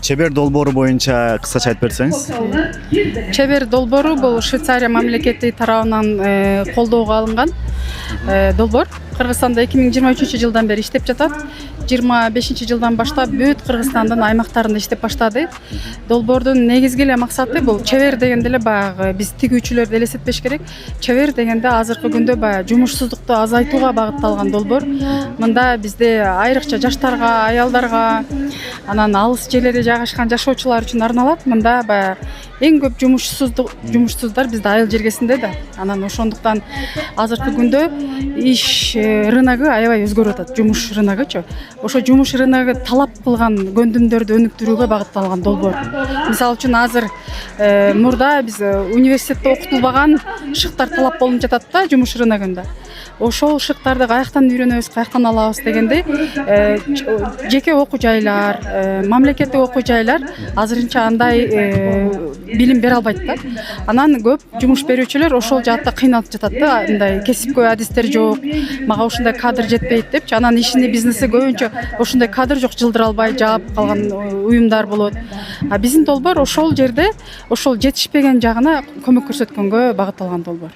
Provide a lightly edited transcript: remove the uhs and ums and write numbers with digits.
Чебер долбоору боюнча кыскача айтып берсеңиз. Чебер долбоору бул Швейцария мамлекети тарабынан колдоого алынган долбоор. Кыргызстанда 2023 жылдан бери иштеп жатат. 25 жылдан баштап бүт Кыргызстандын аймактарында иштеп баштады. Долбоордун негизги эле максаты бул чебер дегенде эле баягы биз тигүүчүлөрдү элестетпеш керек. Чебер дегенде азыркы күндө баягы жумушсуздукту азайтууга багытталган долбоор. Мында бизде айрыкча жаштарга, аялдарга, анан алыс жерлерде жайгашкан жашоочулар үчүн арналат. Мында баягы эң көп жумушсуздар бизде айыл жергесинде да. Анан ошондуктан азыркы күндө иш рыногу аябай өзгөрүп атат. Жумуш рыногучу. Ошо жумуш рыногу талап кылган көндүмдөрдү өнүктүрүүгө багытталган долбоор. Мисалы үчүн азыр мурда биз университетте окутулбаган шыктар талап болуп жатат да жумуш рыногунда. Ошол шыктарды каяктан үйрөнөбүз, каяктан алабыз дегенде жеке окуу жайлар, мамлекеттик окуу жайлар азырынча андай билим бере албайт да. Анан көп жумуш берүүчүлөр ошол жаатта кыйналып жатат да. Мындай кесипкөй адистер жок, мага ушундай кадр жетпейт депчи. Анан ишини бизнеси көбүнчө ошондой кадр жок, жылдыра албай жаап калган уюмдар болот. А биздин долбоор ошол жерде ошол жетишпеген жагына көмөк көрсөткөнгө багытталган долбоор.